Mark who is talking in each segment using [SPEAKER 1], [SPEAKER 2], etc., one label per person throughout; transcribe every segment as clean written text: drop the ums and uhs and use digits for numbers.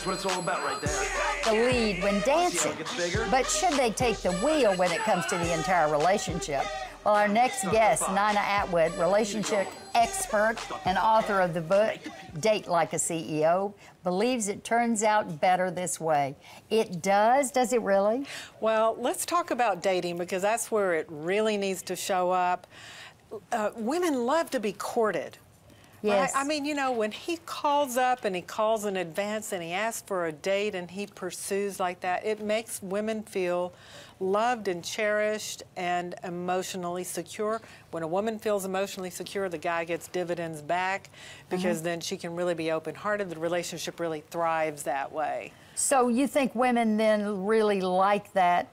[SPEAKER 1] That's what it's all about right there.
[SPEAKER 2] The lead when dancing. But should they take the wheel when it comes to the entire relationship? Well, our next guest, Nina Atwood, relationship expert and author of the book, Date Like a CEO, believes it turns out better this way. It does? Does it really?
[SPEAKER 3] Well, let's talk about dating because that's where it really needs to show up. Women love to be courted.
[SPEAKER 2] Yes.
[SPEAKER 3] Right? I mean, you know, when he calls up and he calls in advance and he asks for a date and he pursues like that, it makes women feel loved and cherished and emotionally secure. When a woman feels emotionally secure, the guy gets dividends back because then she can really be open-hearted. The relationship really thrives that way.
[SPEAKER 2] So you think women then really like that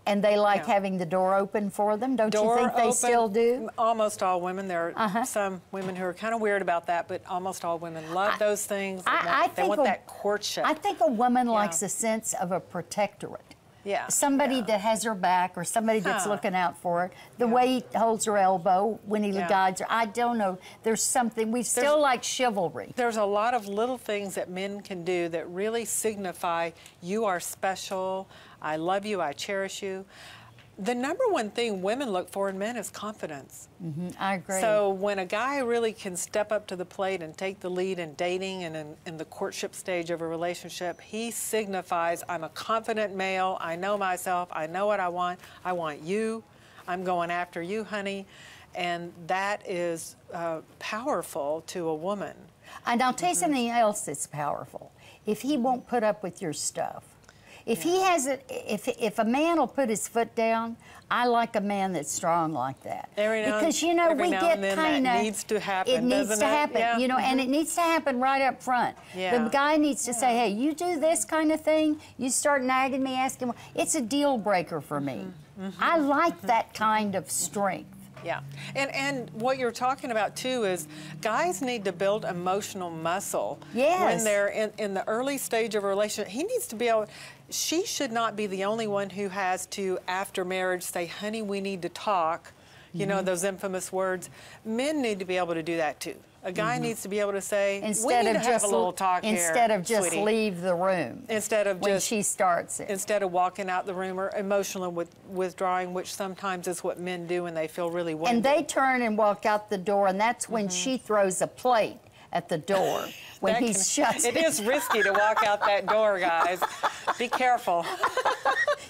[SPEAKER 2] and they like having the door open for them? Don't you think they still do?
[SPEAKER 3] Almost all women. There are some women who are kind of weird about that, but almost all women love those things. They want that courtship.
[SPEAKER 2] I think a woman likes a sense of a protectorate.
[SPEAKER 3] Yeah.
[SPEAKER 2] Somebody that has her back or somebody that's looking out for her. The way he holds her elbow when he guides her. I don't know. There's something. We still like chivalry.
[SPEAKER 3] There's a lot of little things that men can do that really signify you are special, I love you, I cherish you. The number one thing women look for in men is confidence.
[SPEAKER 2] I agree.
[SPEAKER 3] So when a guy really can step up to the plate and take the lead in dating and in the courtship stage of a relationship, he signifies, I'm a confident male, I know myself, I know what I want you, I'm going after you, honey. And that is powerful to a woman.
[SPEAKER 2] And I'll tell you something else that's powerful. If he won't put up with your stuff, if he has if a man will put his foot down, I like a man that's strong like that. Because you know we get kind of.
[SPEAKER 3] It needs to happen.
[SPEAKER 2] It needs to happen, you know, and it needs to happen right up front. The guy needs to say, "Hey, you do this kind of thing. You start nagging me, asking." It's a deal breaker for me. I like that kind of strength.
[SPEAKER 3] Yeah, and what you're talking about too is guys need to build emotional muscle. When they're in the early stage of a relationship. He needs to be able, she should not be the only one who has to, after marriage, say, honey, we need to talk. You know, those infamous words. Men need to be able to do that too. A guy needs to be able to say, we need to have a little talk here,
[SPEAKER 2] instead of just
[SPEAKER 3] sweetie.
[SPEAKER 2] Leave the room.
[SPEAKER 3] Instead of
[SPEAKER 2] when
[SPEAKER 3] just,
[SPEAKER 2] she starts it.
[SPEAKER 3] Instead of walking out the room or emotionally withdrawing, which sometimes is what men do when they feel really wounded.
[SPEAKER 2] And they turn and walk out the door, and that's when she throws a plate at the door when he shuts it.
[SPEAKER 3] It is risky to walk out that door, guys. Be careful.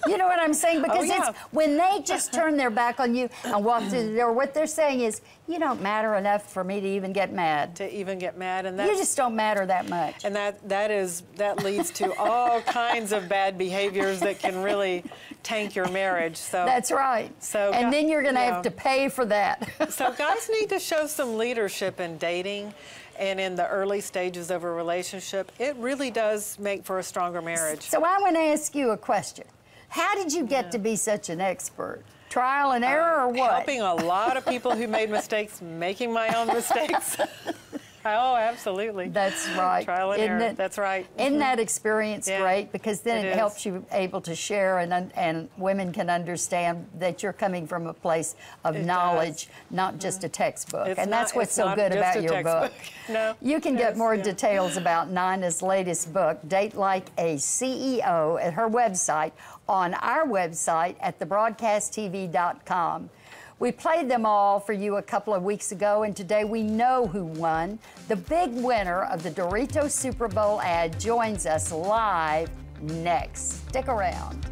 [SPEAKER 2] You know what I'm saying? Because it's when they just turn their back on you and walk through the door, what they're saying is, you don't matter enough for me to even get mad.
[SPEAKER 3] And
[SPEAKER 2] you just don't matter that much.
[SPEAKER 3] And that leads to all kinds of bad behaviors that can really tank your marriage. So
[SPEAKER 2] that's right. And then you're going to have to pay for that.
[SPEAKER 3] So guys need to show some leadership in dating. And in the early stages of a relationship, it really does make for a stronger marriage.
[SPEAKER 2] So I want to ask you a question. How did you get to be such an expert? Trial and error or what?
[SPEAKER 3] Helping a lot of people who made mistakes, making my own mistakes. Oh, absolutely.
[SPEAKER 2] That's right.
[SPEAKER 3] Trial and error. That's right.
[SPEAKER 2] Isn't that experience great? Because then it helps you able to share and women can understand that you're coming from a place of knowledge, not just a textbook. And that's what's so good about your book.
[SPEAKER 3] No.
[SPEAKER 2] You can get more details about Nina's latest book, Date Like a CEO, at her website, on our website at thebroadcasttv.com. We played them all for you a couple of weeks ago, and today we know who won. The big winner of the Doritos Super Bowl ad joins us live next. Stick around.